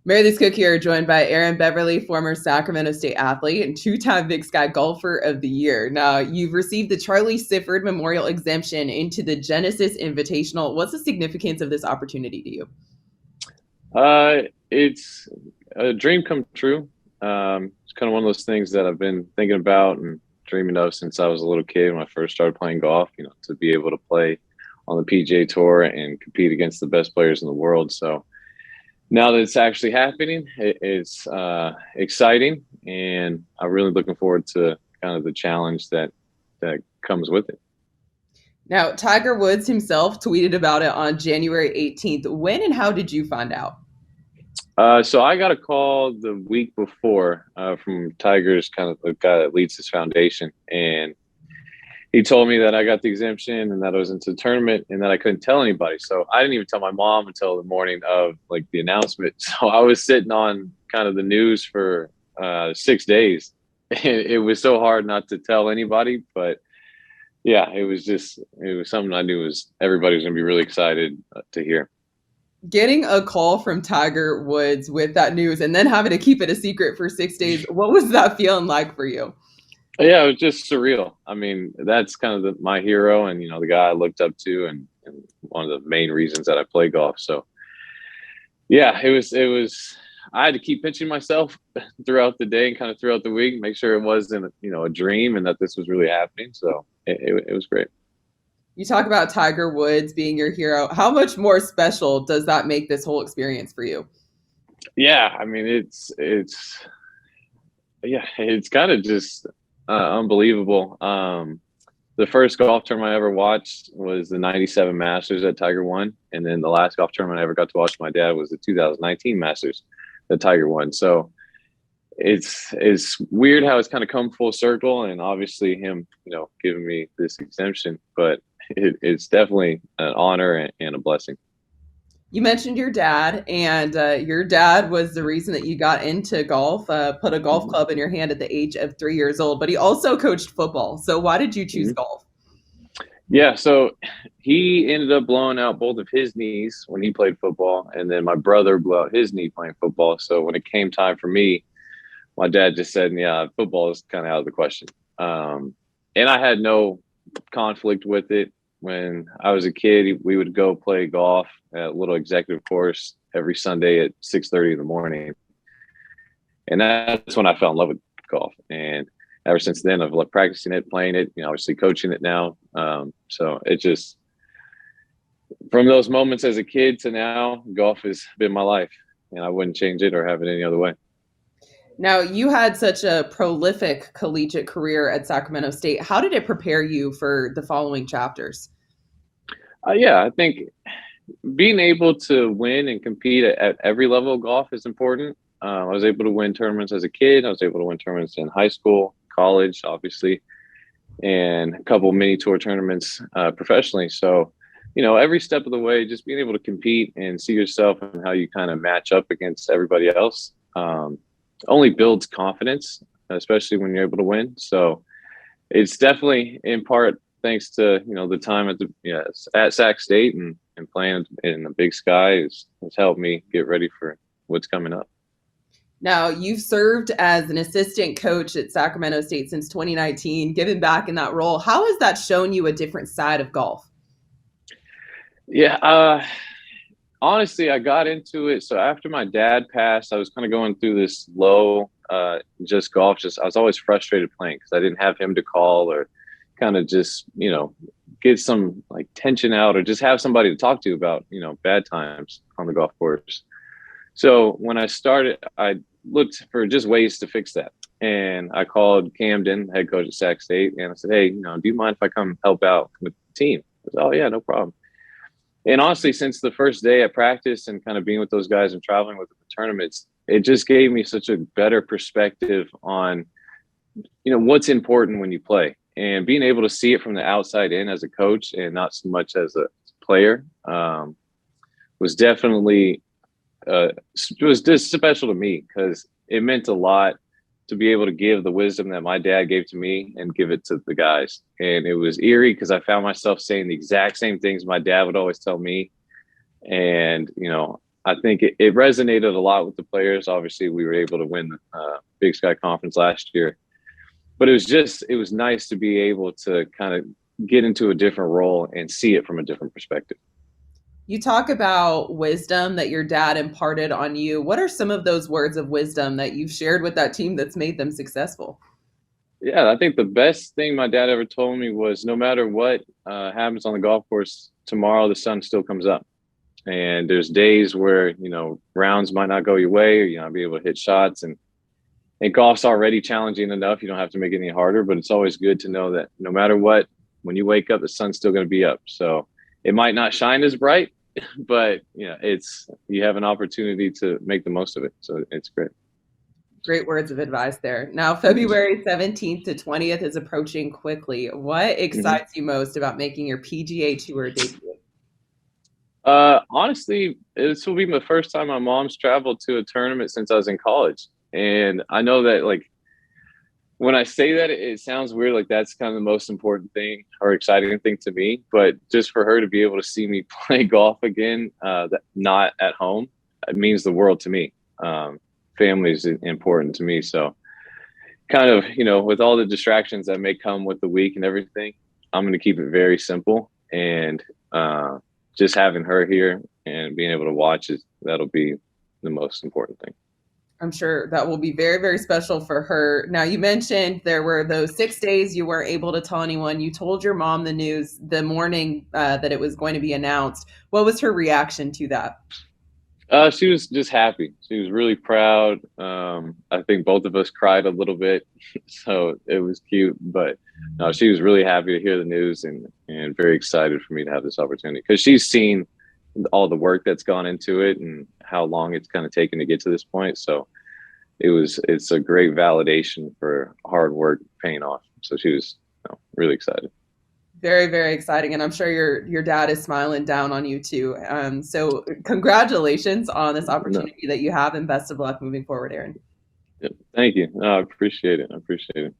Mary this Cook here, joined by Aaron Beverly, former Sacramento State athlete and two-time Big Sky Golfer of the Year. Now, you've received the Charlie Sifford Memorial Exemption into the Genesis Invitational. What's the significance of this opportunity to you? It's a dream come true. It's kind of one of those things that I've been thinking about and dreaming of since I was a little kid when I first started playing golf, to be able to play on the PGA Tour and compete against the best players in the world. So now that it's actually happening, it's exciting, and I'm really looking forward to kind of the challenge that comes with it. Now, Tiger Woods himself tweeted about it on January 18th. When and how did you find out? So I got a call the week before from Tiger's, kind of the guy that leads his foundation, and he told me that I got the exemption and that I was into the tournament and that I couldn't tell anybody. So I didn't even tell my mom until the morning of the announcement. So I was sitting on kind of the news for 6 days. It was so hard not to tell anybody, but yeah, it was something I knew everybody was going to be really excited to hear. Getting a call from Tiger Woods with that news and then having to keep it a secret for 6 days, what was that feeling like for you? Yeah, it was just surreal. I mean, that's kind of my hero, and the guy I looked up to, and one of the main reasons that I play golf. So, yeah, it was. I had to keep pinching myself throughout the day and kind of throughout the week, make sure it wasn't a dream and that this was really happening. So it was great. You talk about Tiger Woods being your hero. How much more special does that make this whole experience for you? Yeah, I mean, it's kind of just unbelievable. The first golf tournament I ever watched was the '97 Masters that Tiger won, and then the last golf tournament I ever got to watch with my dad was the 2019 Masters that Tiger won. So it's weird how it's kind of come full circle, and obviously him, giving me this exemption, but it's definitely an honor and a blessing. You mentioned your dad, and your dad was the reason that you got into golf, put a golf Mhm. club in your hand at the age of 3 years old, but he also coached football. So why did you choose Mhm. golf? Yeah, so he ended up blowing out both of his knees when he played football, and then my brother blew out his knee playing football. So when it came time for me, my dad just said, "Yeah, football is kind of out of the question." And I had no conflict with it. When I was a kid, we would go play golf at a little executive course every Sunday at 6:30 in the morning, and that's when I fell in love with golf. And ever since then, I've loved practicing it, playing it, obviously coaching it now. So it just, from those moments as a kid to now, golf has been my life, and I wouldn't change it or have it any other way. Now, you had such a prolific collegiate career at Sacramento State. How did it prepare you for the following chapters? Yeah, I think being able to win and compete at every level of golf is important. I was able to win tournaments as a kid. I was able to win tournaments in high school, college, obviously, and a couple of mini tour tournaments professionally. So, every step of the way, just being able to compete and see yourself and how you kind of match up against everybody else only builds confidence, especially when you're able to win. So it's definitely in part thanks to the time at Sac State and playing in the Big Sky has helped me get ready for what's coming up. Now, you've served as an assistant coach at Sacramento State since 2019, given back in that role. How has that shown you a different side of golf? Yeah, honestly, I got into it. So after my dad passed, I was kind of going through this low, just golf. Just I was always frustrated playing because I didn't have him to call or kind of just get some tension out or just have somebody to talk to about bad times on the golf course. So when I started, I looked for just ways to fix that. And I called Camden, head coach at Sac State, and I said, "Hey, do you mind if I come help out with the team?" He said, "Oh yeah, no problem." And honestly, since the first day at practice and kind of being with those guys and traveling with the tournaments, it just gave me such a better perspective on, what's important when you play, and being able to see it from the outside in as a coach and not so much as a player was definitely it was just special to me because it meant a lot to be able to give the wisdom that my dad gave to me and give it to the guys. And it was eerie because I found myself saying the exact same things my dad would always tell me. And, I think it resonated a lot with the players. Obviously, we were able to win the Big Sky Conference last year, but it was nice to be able to kind of get into a different role and see it from a different perspective. You talk about wisdom that your dad imparted on you. What are some of those words of wisdom that you've shared with that team that's made them successful? Yeah, I think the best thing my dad ever told me was no matter what happens on the golf course tomorrow, the sun still comes up. And there's days where, rounds might not go your way or you not be able to hit shots. And golf's already challenging enough. You don't have to make it any harder, but it's always good to know that no matter what, when you wake up, the sun's still going to be up. So it might not shine as bright, but you have an opportunity to make the most of it. So it's great. Great words of advice there. Now, February 17th to 20th is approaching quickly. What excites you most about making your PGA Tour debut? Honestly, this will be my first time my mom's traveled to a tournament since I was in college. And I know that like when I say that, it sounds weird. Like that's kind of the most important thing or exciting thing to me. But just for her to be able to see me play golf again, not at home, it means the world to me. Family is important to me. So kind of, with all the distractions that may come with the week and everything, I'm going to keep it very simple. And just having her here and being able to watch that'll be the most important thing. I'm sure that will be very, very special for her. Now, you mentioned there were those 6 days you weren't able to tell anyone. You told your mom the news the morning that it was going to be announced. What was her reaction to that? She was just happy. She was really proud. I think both of us cried a little bit, so it was cute. But no, she was really happy to hear the news and very excited for me to have this opportunity because she's seen all the work that's gone into it and how long it's kind of taken to get to this point. So it's a great validation for hard work paying off. So she was really excited. Very, very exciting. And I'm sure your dad is smiling down on you too. So congratulations on this opportunity that you have and best of luck moving forward, Aaron. Thank you. No, I appreciate it.